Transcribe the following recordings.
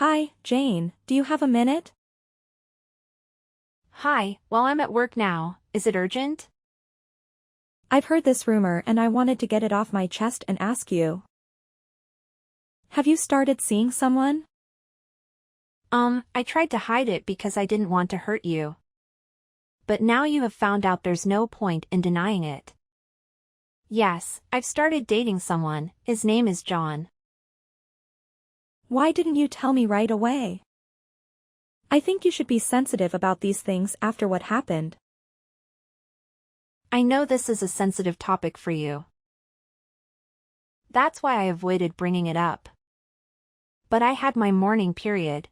Hi, Jane, do you have a minute? Hi, well, I'm at work now. Is it urgent? I've heard this rumor and I wanted to get it off my chest and ask you. Have you started seeing someone? I tried to hide it because I didn't want to hurt you. But now you have found out there's no point in denying it. Yes, I've started dating someone. His name is John. Why didn't you tell me right away? I think you should be sensitive about these things after what happened. I know this is a sensitive topic for you. That's why I avoided bringing it up. But I had my mourning period.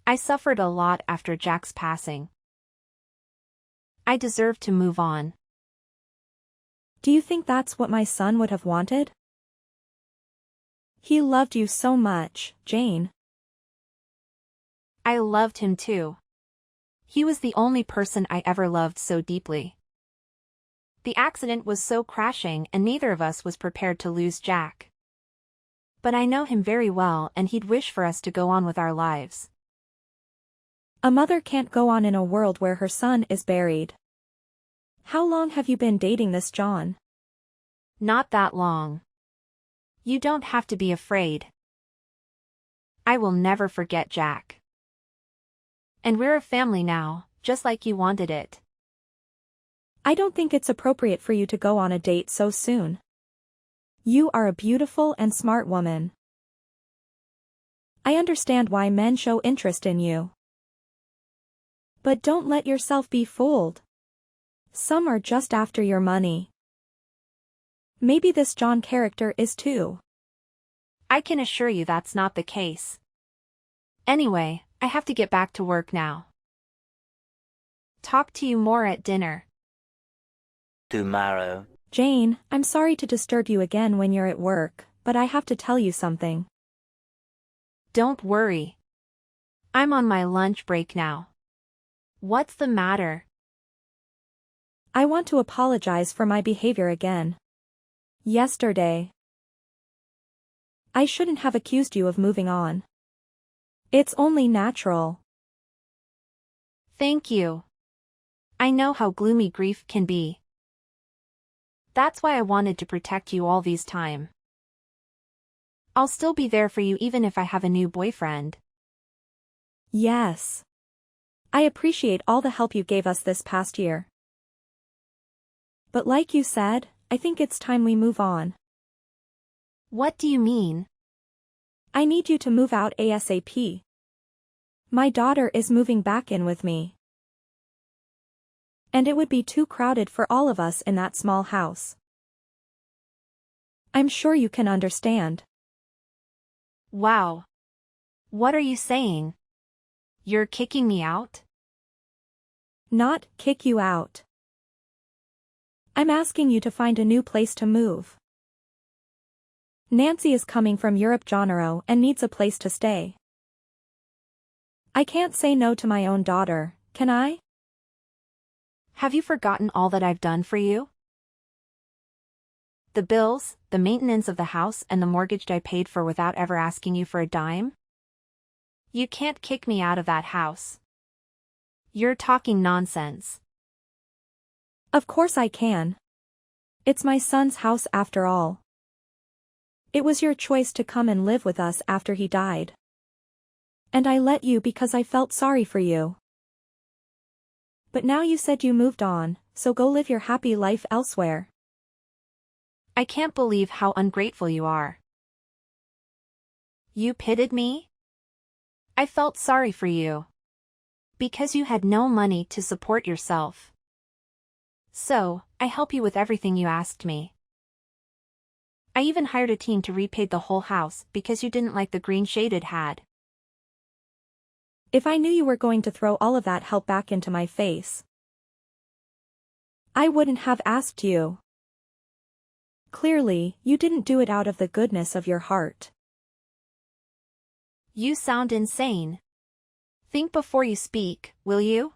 I suffered a lot after Jack's passing. I deserve to move on. Do you think that's what my son would have wanted? He loved you so much, Jane. I loved him too. He was the only person I ever loved so deeply. The accident was so crashing and neither of us was prepared to lose Jack. But I know him very well and he'd wish for us to go on with our lives. A mother can't go on in a world where her son is buried. How long have you been dating this John? Not that long. You don't have to be afraid. I will never forget Jack. And we're a family now, just like you wanted it. I don't think it's appropriate for you to go on a date so soon. You are a beautiful and smart woman. I understand why men show interest in you. But don't let yourself be fooled. Some are just after your money. Maybe this John character is too. I can assure you that's not the case. Anyway, I have to get back to work now. Talk to you more at dinner. Tomorrow. Jane, I'm sorry to disturb you again when you're at work, but I have to tell you something. Don't worry. I'm on my lunch break now. What's the matter? I want to apologize for my behavior again. Yesterday. I shouldn't have accused you of moving on. It's only natural. Thank you. I know how gloomy grief can be. That's why I wanted to protect you all these time. I'll still be there for you even if I have a new boyfriend. Yes. I appreciate all the help you gave us this past year. But like you said, I think it's time we move on. What do you mean? I need you to move out ASAP. My daughter is moving back in with me. And it would be too crowded for all of us in that small house. I'm sure you can understand. Wow. What are you saying? You're kicking me out? Not kick you out. I'm asking you to find a new place to move. Nancy is coming from Europe Janeiro and needs a place to stay. I can't say no to my own daughter, can I? Have you forgotten all that I've done for you? The bills, the maintenance of the house and the mortgage I paid for without ever asking you for a dime? You can't kick me out of that house. You're talking nonsense. Of course I can. It's my son's house after all. It was your choice to come and live with us after he died. And I let you because I felt sorry for you. But now you said you moved on, so go live your happy life elsewhere. I can't believe how ungrateful you are. You pitied me? I felt sorry for you. Because you had no money to support yourself. So, I help you with everything you asked me. I even hired a team to repaint the whole house because you didn't like the green shade it had. If I knew you were going to throw all of that help back into my face, I wouldn't have asked you. Clearly, you didn't do it out of the goodness of your heart. You sound insane. Think before you speak, will you?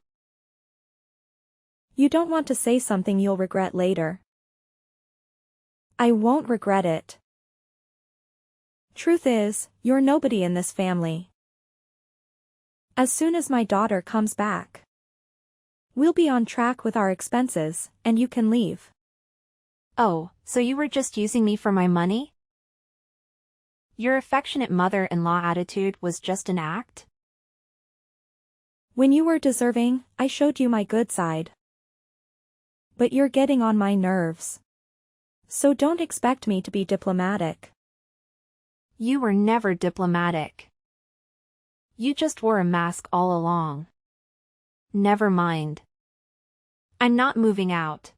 You don't want to say something you'll regret later. I won't regret it. Truth is, you're nobody in this family. As soon as my daughter comes back, we'll be on track with our expenses, and you can leave. Oh, so you were just using me for my money? Your affectionate mother-in-law attitude was just an act? When you were deserving, I showed you my good side. But you're getting on my nerves. So don't expect me to be diplomatic. You were never diplomatic. You just wore a mask all along. Never mind. I'm not moving out.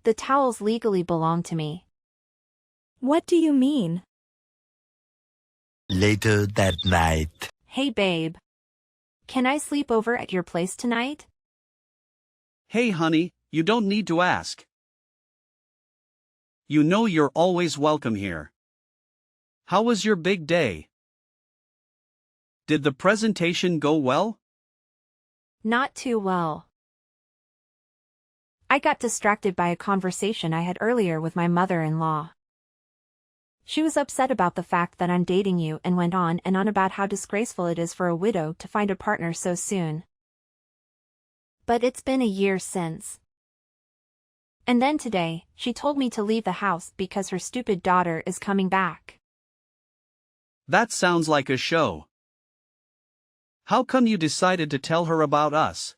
The towels legally belong to me. What do you mean? Later that night. Hey babe. Can I sleep over at your place tonight? Hey honey, you don't need to ask. You know you're always welcome here. How was your big day? Did the presentation go well? Not too well. I got distracted by a conversation I had earlier with my mother-in-law. She was upset about the fact that I'm dating you and went on and on about how disgraceful it is for a widow to find a partner so soon. But it's been a year since. And then today, she told me to leave the house because her stupid daughter is coming back. That sounds like a show. How come you decided to tell her about us?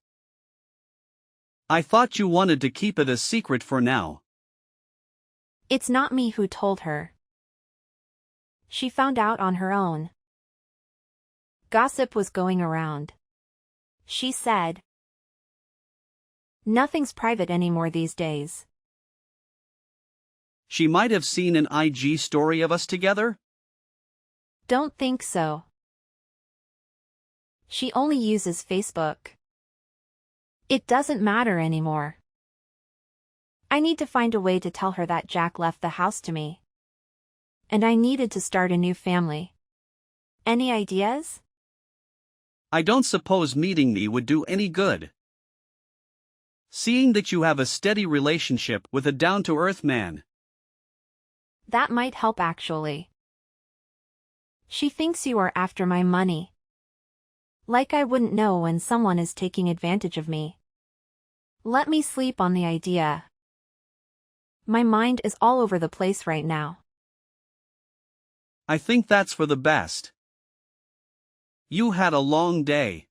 I thought you wanted to keep it a secret for now. It's not me who told her. She found out on her own. Gossip was going around. She said, "Nothing's private anymore these days." She might have seen an IG story of us together? Don't think so. She only uses Facebook. It doesn't matter anymore. I need to find a way to tell her that Jack left the house to me. And I needed to start a new family. Any ideas? I don't suppose meeting me would do any good. Seeing that you have a steady relationship with a down-to-earth man. That might help actually. She thinks you are after my money. Like I wouldn't know when someone is taking advantage of me. Let me sleep on the idea. My mind is all over the place right now. I think that's for the best. You had a long day.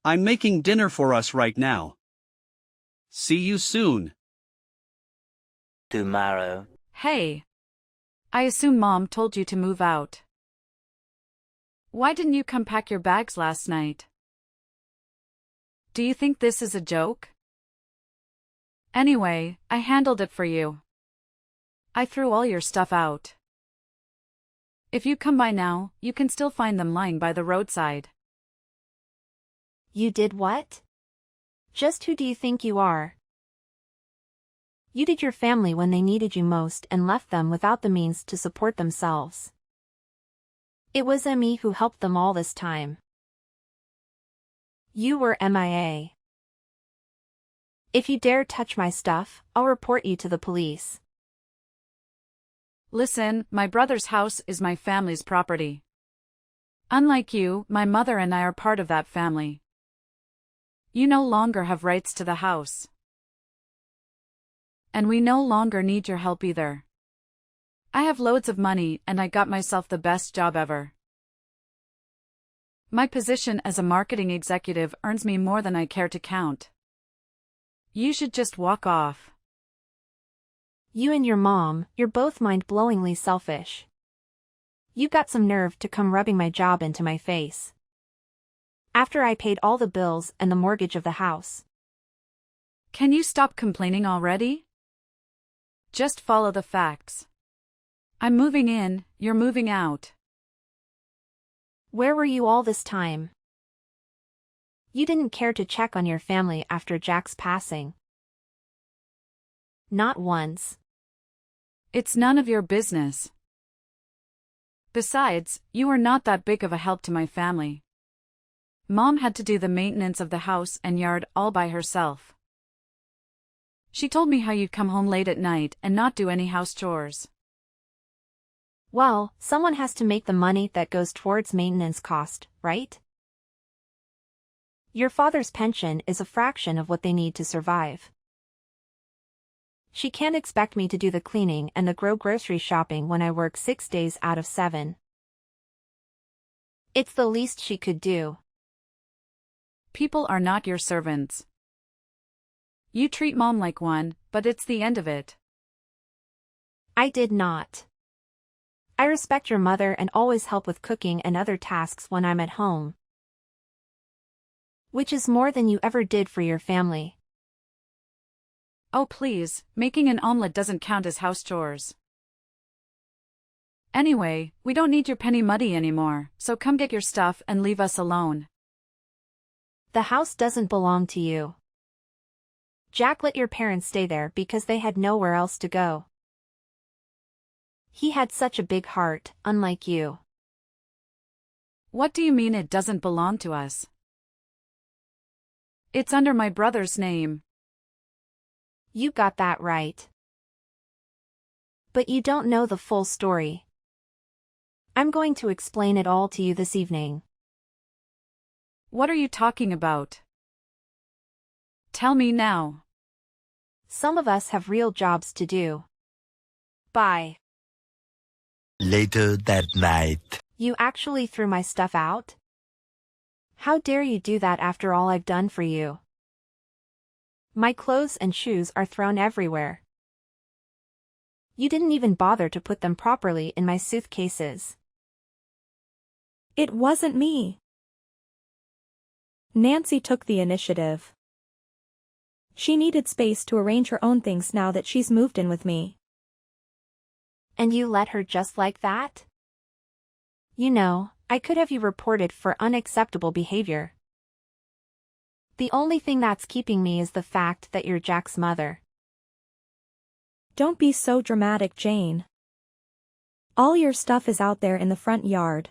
I'm making dinner for us right now. See you soon. Tomorrow. Hey. I assume Mom told you to move out. Why didn't you come pack your bags last night? Do you think this is a joke? Anyway, I handled it for you. I threw all your stuff out. If you come by now, you can still find them lying by the roadside. You did what? Just who do you think you are? You did your family when they needed you most and left them without the means to support themselves. It was me who helped them all this time. You were MIA. If you dare touch my stuff, I'll report you to the police. Listen, my brother's house is my family's property. Unlike you, my mother and I are part of that family. You no longer have rights to the house. And we no longer need your help either. I have loads of money and I got myself the best job ever. My position as a marketing executive earns me more than I care to count. You should just walk off. You and your mom, you're both mind-blowingly selfish. You got some nerve to come rubbing my job into my face. After I paid all the bills and the mortgage of the house. Can you stop complaining already? Just follow the facts. I'm moving in, you're moving out. Where were you all this time? You didn't care to check on your family after Jack's passing. Not once. It's none of your business. Besides, you were not that big of a help to my family. Mom had to do the maintenance of the house and yard all by herself. She told me how you'd come home late at night and not do any house chores. Well, someone has to make the money that goes towards maintenance cost, right? Your father's pension is a fraction of what they need to survive. She can't expect me to do the cleaning and the grocery shopping when I work 6 days out of 7. It's the least she could do. People are not your servants. You treat Mom like one, but it's the end of it. I did not. I respect your mother and always help with cooking and other tasks when I'm at home. Which is more than you ever did for your family. Oh please, making an omelet doesn't count as house chores. Anyway, we don't need your penny money anymore, so come get your stuff and leave us alone. The house doesn't belong to you. Jack let your parents stay there because they had nowhere else to go. He had such a big heart, unlike you. What do you mean it doesn't belong to us? It's under my brother's name. You got that right. But you don't know the full story. I'm going to explain it all to you this evening. What are you talking about? Tell me now. Some of us have real jobs to do. Bye. Later that night. You actually threw my stuff out? How dare you do that after all I've done for you? My clothes and shoes are thrown everywhere. You didn't even bother to put them properly in my suitcases. It wasn't me. Nancy took the initiative. She needed space to arrange her own things now that she's moved in with me. And you let her just like that? You know, I could have you reported for unacceptable behavior. The only thing that's keeping me is the fact that you're Jack's mother. Don't be so dramatic, Jane. All your stuff is out there in the front yard.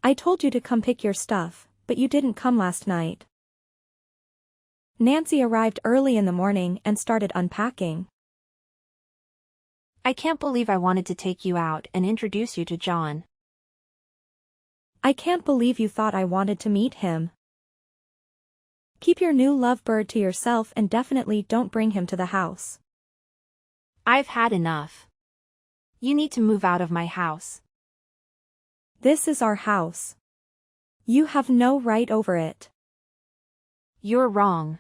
I told you to come pick your stuff, but you didn't come last night. Nancy arrived early in the morning and started unpacking. I can't believe I wanted to take you out and introduce you to John. I can't believe you thought I wanted to meet him. Keep your new lovebird to yourself and definitely don't bring him to the house. I've had enough. You need to move out of my house. This is our house. You have no right over it. You're wrong.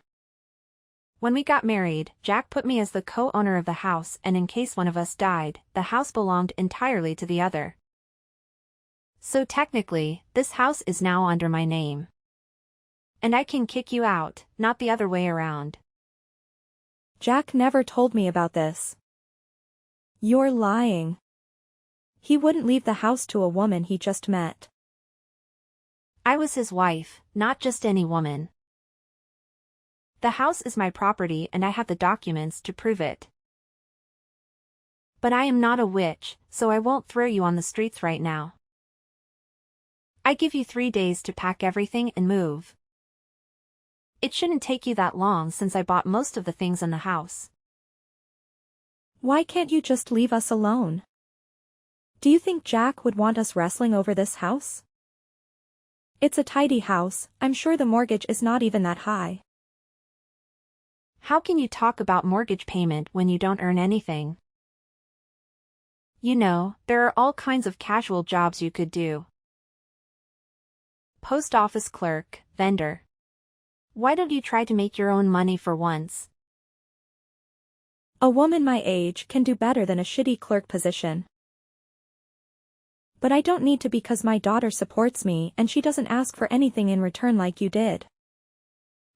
When we got married, Jack put me as the co-owner of the house, and in case one of us died, the house belonged entirely to the other. So technically, this house is now under my name. And I can kick you out, not the other way around. Jack never told me about this. You're lying. He wouldn't leave the house to a woman he just met. I was his wife, not just any woman. The house is my property and I have the documents to prove it. But I am not a witch, so I won't throw you on the streets right now. I give you 3 days to pack everything and move. It shouldn't take you that long since I bought most of the things in the house. Why can't you just leave us alone? Do you think Jack would want us wrestling over this house? It's a tidy house, I'm sure the mortgage is not even that high. How can you talk about mortgage payment when you don't earn anything? You know, there are all kinds of casual jobs you could do. Post office clerk, vendor. Why don't you try to make your own money for once? A woman my age can do better than a shitty clerk position. But I don't need to because my daughter supports me and she doesn't ask for anything in return like you did.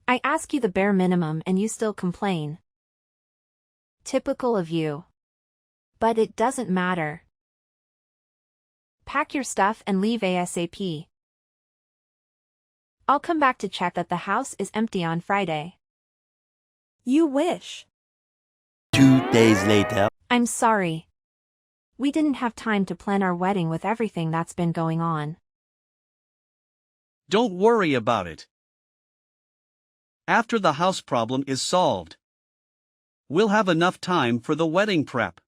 I ask you the bare minimum and you still complain. Typical of you. But it doesn't matter. Pack your stuff and leave ASAP. I'll come back to check that the house is empty on Friday. You wish. 2 days later. I'm sorry. We didn't have time to plan our wedding with everything that's been going on. Don't worry about it. After the house problem is solved, we'll have enough time for the wedding prep.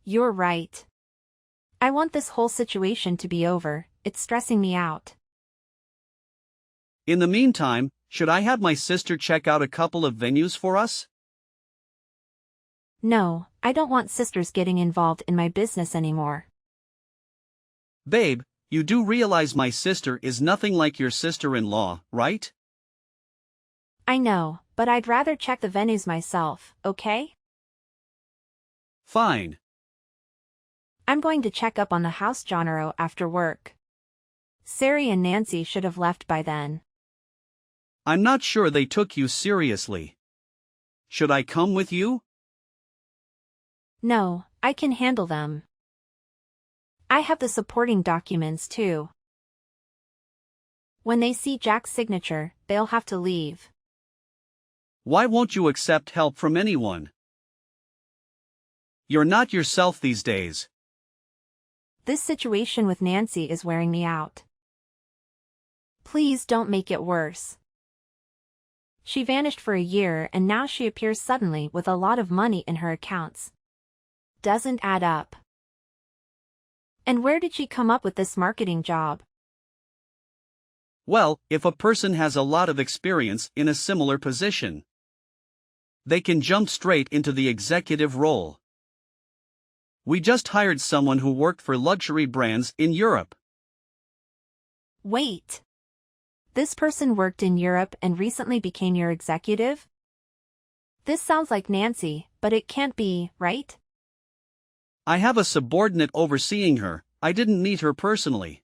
You're right. I want this whole situation to be over, it's stressing me out. In the meantime, should I have my sister check out a couple of venues for us? No, I don't want sisters getting involved in my business anymore. Babe, you do realize my sister is nothing like your sister-in-law, right? I know, but I'd rather check the venues myself, okay? Fine. I'm going to check up on the house genre after work. Sari and Nancy should have left by then. I'm not sure they took you seriously. Should I come with you? No, I can handle them. I have the supporting documents too. When they see Jack's signature, they'll have to leave. Why won't you accept help from anyone? You're not yourself these days. This situation with Nancy is wearing me out. Please don't make it worse. She vanished for a year and now she appears suddenly with a lot of money in her accounts. Doesn't add up. And where did she come up with this marketing job? Well, if a person has a lot of experience in a similar position, they can jump straight into the executive role. We just hired someone who worked for luxury brands in Europe. Wait. This person worked in Europe and recently became your executive? This sounds like Nancy, but it can't be, right? I have a subordinate overseeing her. I didn't meet her personally.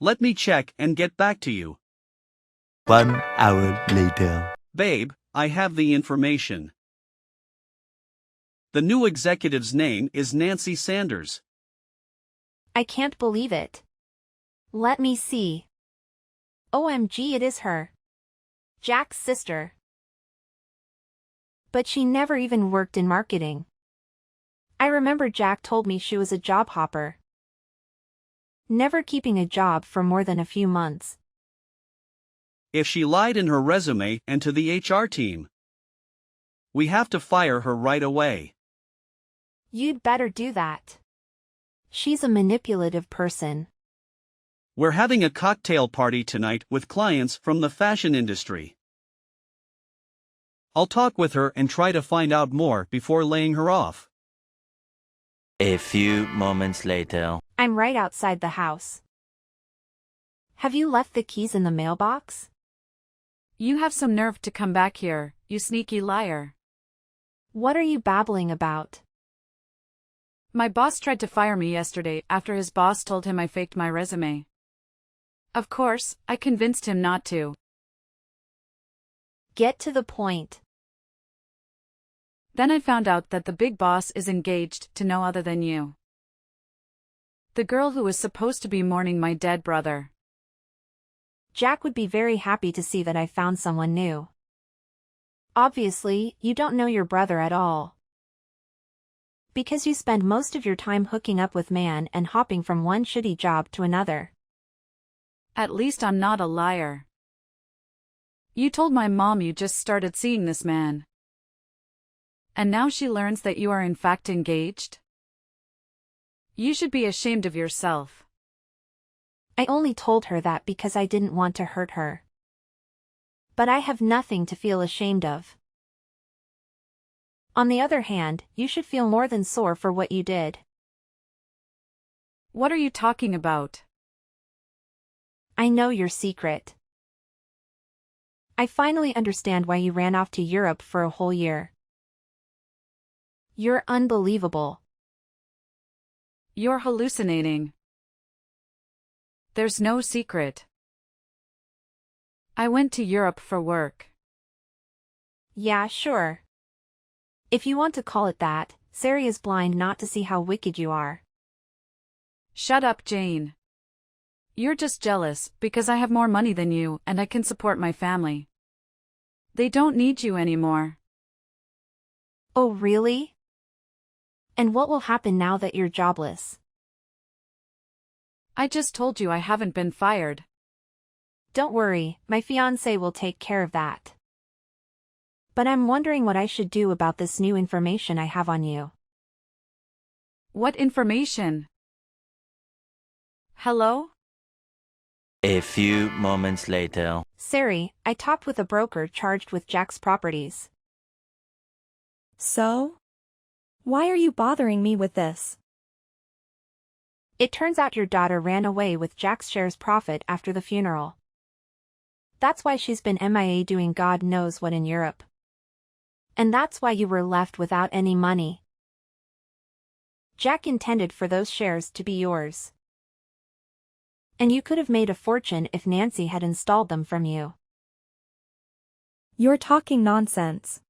Let me check and get back to you. 1 hour later. Babe, I have the information. The new executive's name is Nancy Sanders. I can't believe it. Let me see. OMG, it is her. Jack's sister. But she never even worked in marketing. I remember Jack told me she was a job hopper. Never keeping a job for more than a few months. If she lied in her resume and to the HR team, we have to fire her right away. You'd better do that. She's a manipulative person. We're having a cocktail party tonight with clients from the fashion industry. I'll talk with her and try to find out more before laying her off. A few moments later. I'm right outside the house. Have you left the keys in the mailbox? You have some nerve to come back here, you sneaky liar. What are you babbling about? My boss tried to fire me yesterday after his boss told him I faked my resume. Of course, I convinced him not to. Get to the point. Then I found out that the big boss is engaged to no other than you. The girl who was supposed to be mourning my dead brother. Jack would be very happy to see that I found someone new. Obviously, you don't know your brother at all. Because you spend most of your time hooking up with man and hopping from one shitty job to another. At least I'm not a liar. You told my mom you just started seeing this man. And now she learns that you are in fact engaged? You should be ashamed of yourself. I only told her that because I didn't want to hurt her. But I have nothing to feel ashamed of. On the other hand, you should feel more than sore for what you did. What are you talking about? I know your secret. I finally understand why you ran off to Europe for a whole year. You're unbelievable. You're hallucinating. There's no secret. I went to Europe for work. Yeah, sure. If you want to call it that, Sari is blind not to see how wicked you are. Shut up, Jane. You're just jealous because I have more money than you and I can support my family. They don't need you anymore. Oh, really? And what will happen now that you're jobless? I just told you I haven't been fired. Don't worry, my fiancé will take care of that. But I'm wondering what I should do about this new information I have on you. What information? Hello? A few moments later. Sari, I talked with a broker charged with Jack's properties. So? Why are you bothering me with this? It turns out your daughter ran away with Jack's shares profit after the funeral. That's why she's been MIA doing God knows what in Europe. And that's why you were left without any money. Jack intended for those shares to be yours. And you could have made a fortune if Nancy had installed them from you. You're talking nonsense.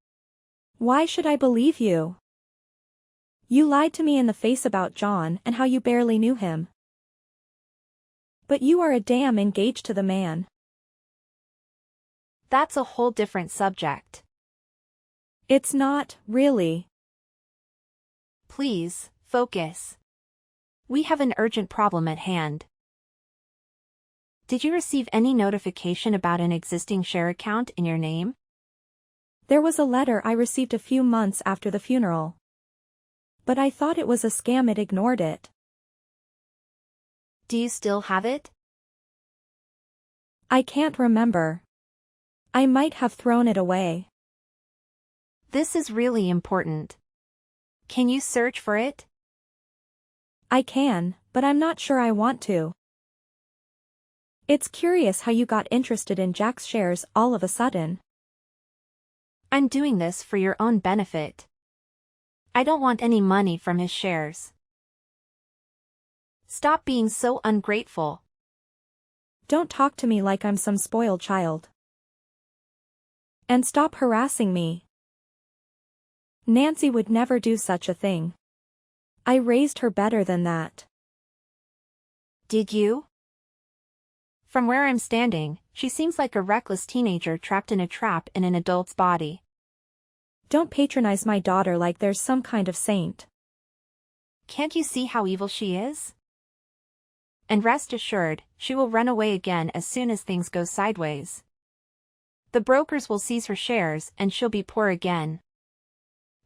Why should I believe you? You lied to me in the face about John and how you barely knew him. But you are a damn engaged to the man. That's a whole different subject. It's not, really. Please, focus. We have an urgent problem at hand. Did you receive any notification about an existing share account in your name? There was a letter I received a few months after the funeral. But I thought it was a scam. It ignored it. Do you still have it? I can't remember. I might have thrown it away. This is really important. Can you search for it? I can, but I'm not sure I want to. It's curious how you got interested in Jack's shares all of a sudden. I'm doing this for your own benefit. I don't want any money from his shares. Stop being so ungrateful. Don't talk to me like I'm some spoiled child. And stop harassing me. Nancy would never do such a thing. I raised her better than that. Did you? From where I'm standing, she seems like a reckless teenager trapped in a trap in an adult's body. Don't patronize my daughter like there's some kind of saint. Can't you see how evil she is? And rest assured, she will run away again as soon as things go sideways. The brokers will seize her shares and she'll be poor again.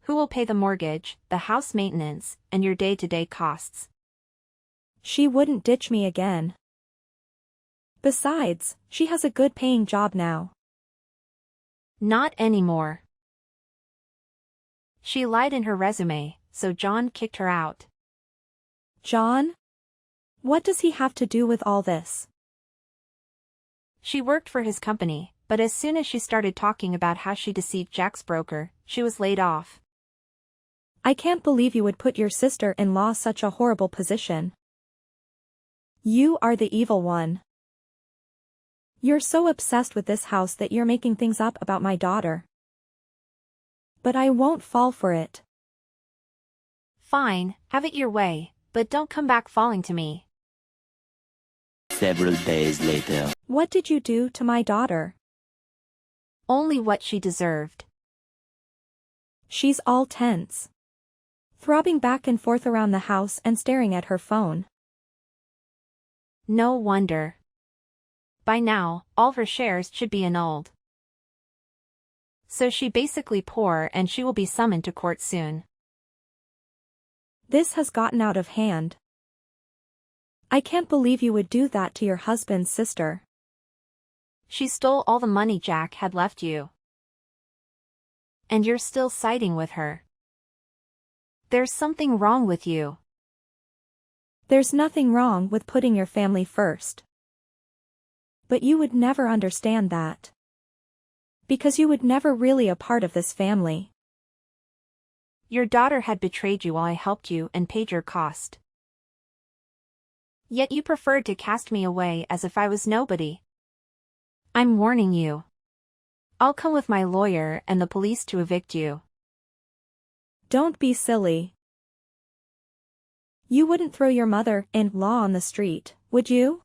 Who will pay the mortgage, the house maintenance, and your day-to-day costs? She wouldn't ditch me again. Besides, she has a good paying job now. Not anymore. She lied in her resume, so John kicked her out. John? What does he have to do with all this? She worked for his company, but as soon as she started talking about how she deceived Jack's broker, she was laid off. I can't believe you would put your sister-in-law such a horrible position. You are the evil one. You're so obsessed with this house that you're making things up about my daughter. But I won't fall for it. Fine, have it your way, but don't come back falling to me. Several days later. What did you do to my daughter? Only what she deserved. She's all tense. Throbbing back and forth around the house and staring at her phone. No wonder. By now, all her shares should be annulled. So she's basically poor and she will be summoned to court soon. This has gotten out of hand. I can't believe you would do that to your husband's sister. She stole all the money Jack had left you. And you're still siding with her. There's something wrong with you. There's nothing wrong with putting your family first. But you would never understand that. Because you would never really a part of this family. Your daughter had betrayed you while I helped you and paid your cost. Yet you preferred to cast me away as if I was nobody. I'm warning you. I'll come with my lawyer and the police to evict you. Don't be silly. You wouldn't throw your mother-in-law on the street, would you?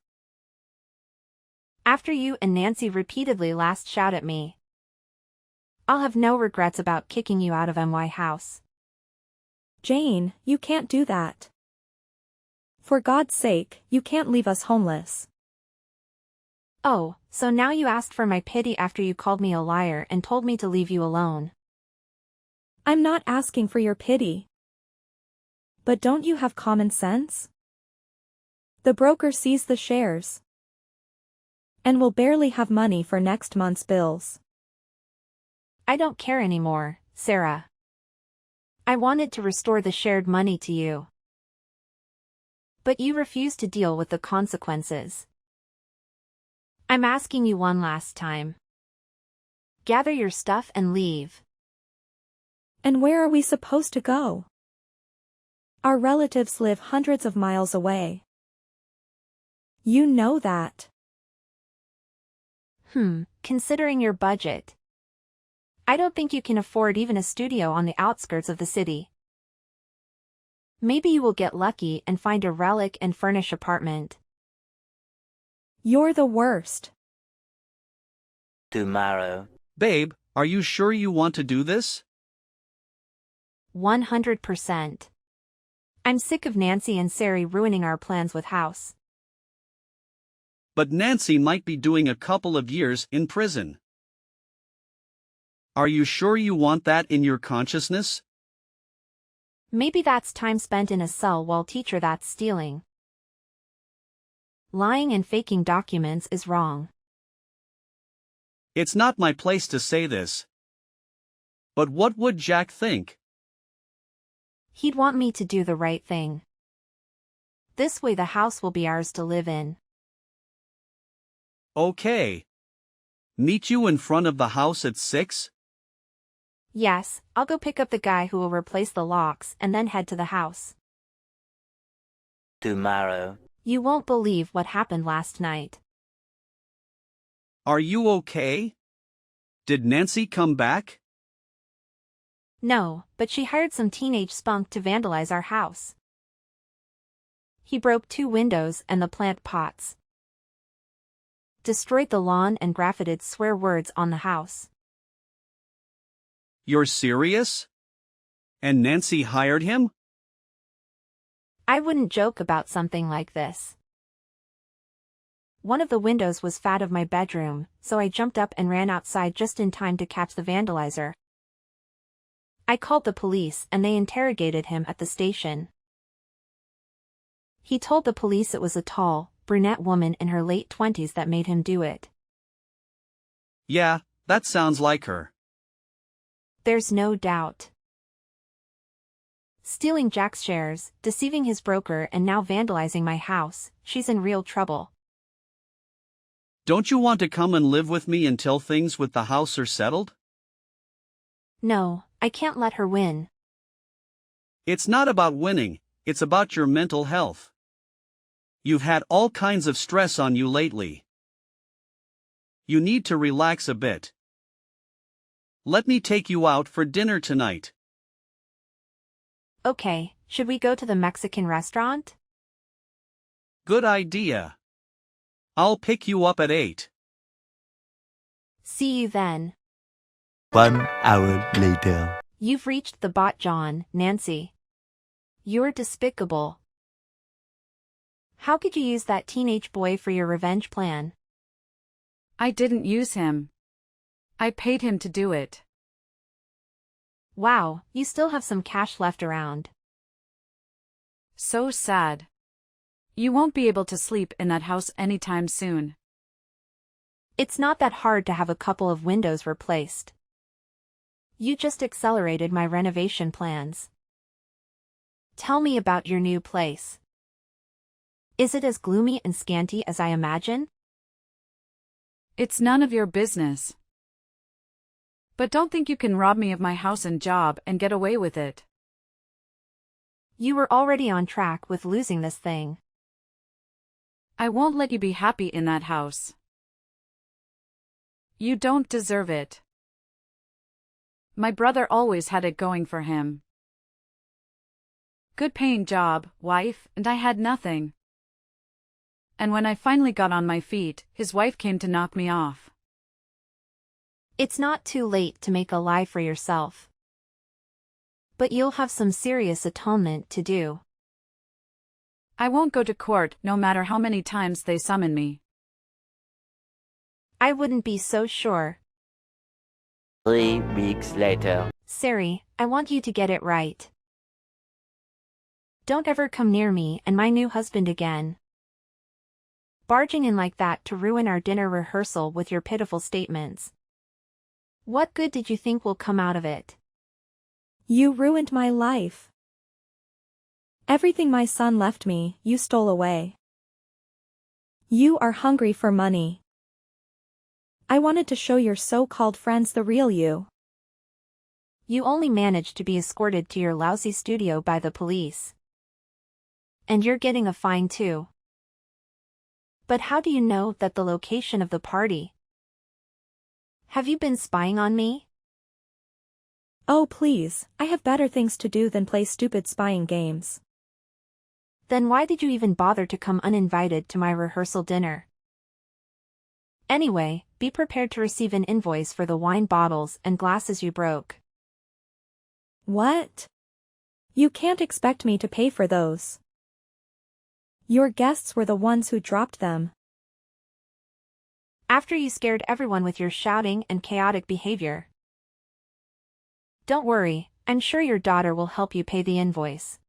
After you and Nancy repeatedly last shout at me. I'll have no regrets about kicking you out of MY house. Jane, you can't do that. For God's sake, you can't leave us homeless. Oh, so now you asked for my pity after you called me a liar and told me to leave you alone. I'm not asking for your pity. But don't you have common sense? The broker sees the shares. And will barely have money for next month's bills. I don't care anymore, Sarah. I wanted to restore the shared money to you. But you refuse to deal with the consequences. I'm asking you one last time. Gather your stuff and leave. And where are we supposed to go? Our relatives live hundreds of miles away. You know that. Considering your budget. I don't think you can afford even a studio on the outskirts of the city. Maybe you will get lucky and find a relic and furnish apartment. You're the worst. Tomorrow. Babe, are you sure you want to do this? 100%. I'm sick of Nancy and Sari ruining our plans with house. But Nancy might be doing a couple of years in prison. Are you sure you want that in your consciousness? Maybe that's time spent in a cell while teacher that's stealing. Lying and faking documents is wrong. It's not my place to say this. But what would Jack think? He'd want me to do the right thing. This way the house will be ours to live in. Okay. Meet you in front of the house at 6? Yes, I'll go pick up the guy who will replace the locks and then head to the house. Tomorrow. You won't believe what happened last night. Are you okay? Did Nancy come back? No, but she hired some teenage spunk to vandalize our house. He broke 2 windows and the plant pots. Destroyed the lawn and graffited swear words on the house. You're serious? And Nancy hired him? I wouldn't joke about something like this. One of the windows was fat of my bedroom, so I jumped up and ran outside just in time to catch the vandalizer. I called the police and they interrogated him at the station. He told the police it was a tall, brunette woman in her late 20s that made him do it. Yeah, that sounds like her. There's no doubt. Stealing Jack's shares, deceiving his broker and now vandalizing my house, she's in real trouble. Don't you want to come and live with me until things with the house are settled? No, I can't let her win. It's not about winning, it's about your mental health. You've had all kinds of stress on you lately. You need to relax a bit. Let me take you out for dinner tonight. Okay, should we go to the Mexican restaurant? Good idea. I'll pick you up at 8. See you then. 1 hour later. You've reached the bot, John, Nancy. You're despicable. How could you use that teenage boy for your revenge plan? I didn't use him. I paid him to do it. Wow, you still have some cash left around. So sad. You won't be able to sleep in that house anytime soon. It's not that hard to have a couple of windows replaced. You just accelerated my renovation plans. Tell me about your new place. Is it as gloomy and scanty as I imagine? It's none of your business. But don't think you can rob me of my house and job and get away with it. You were already on track with losing this thing. I won't let you be happy in that house. You don't deserve it. My brother always had it going for him. Good paying job, wife, and I had nothing. And when I finally got on my feet, his wife came to knock me off. It's not too late to make a lie for yourself. But you'll have some serious atonement to do. I won't go to court no matter how many times they summon me. I wouldn't be so sure. 3 weeks later. Sari, I want you to get it right. Don't ever come near me and my new husband again. Barging in like that to ruin our dinner rehearsal with your pitiful statements. What good did you think will come out of it? You ruined my life. Everything my son left me, you stole away. You are hungry for money. I wanted to show your so-called friends the real you. You only managed to be escorted to your lousy studio by the police. And you're getting a fine too. But how do you know that the location of the party? Have you been spying on me? Oh please, I have better things to do than play stupid spying games. Then why did you even bother to come uninvited to my rehearsal dinner? Anyway, be prepared to receive an invoice for the wine bottles and glasses you broke. What? You can't expect me to pay for those. Your guests were the ones who dropped them. After you scared everyone with your shouting and chaotic behavior. Don't worry, I'm sure your daughter will help you pay the invoice.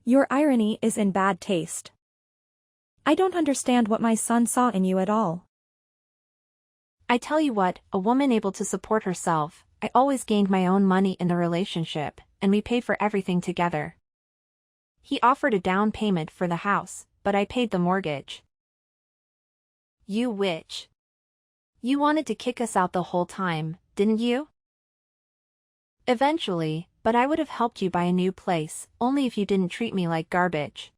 Your irony is in bad taste. I don't understand what my son saw in you at all. I tell you what, a woman able to support herself, I always gained my own money in the relationship, and we paid for everything together. He offered a down payment for the house, but I paid the mortgage. You witch. You wanted to kick us out the whole time, didn't you? Eventually, but I would have helped you buy a new place, only if you didn't treat me like garbage.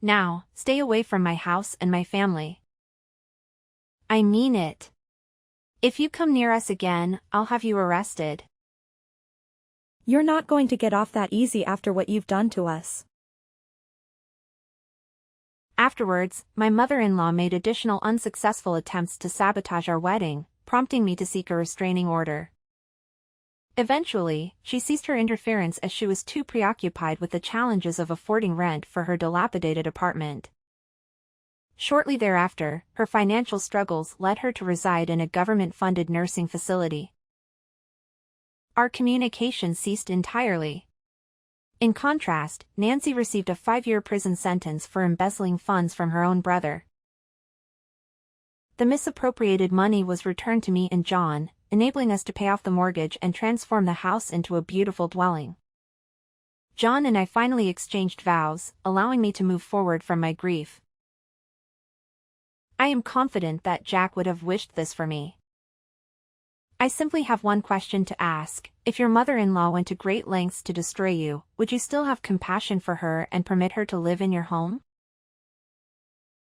Now, stay away from my house and my family. I mean it. If you come near us again, I'll have you arrested. You're not going to get off that easy after what you've done to us. Afterwards, my mother-in-law made additional unsuccessful attempts to sabotage our wedding, prompting me to seek a restraining order. Eventually, she ceased her interference as she was too preoccupied with the challenges of affording rent for her dilapidated apartment. Shortly thereafter, her financial struggles led her to reside in a government-funded nursing facility. Our communication ceased entirely. In contrast, Nancy received a 5-year prison sentence for embezzling funds from her own brother. The misappropriated money was returned to me and John, enabling us to pay off the mortgage and transform the house into a beautiful dwelling. John and I finally exchanged vows, allowing me to move forward from my grief. I am confident that Jack would have wished this for me. I simply have one question to ask. If your mother-in-law went to great lengths to destroy you, would you still have compassion for her and permit her to live in your home?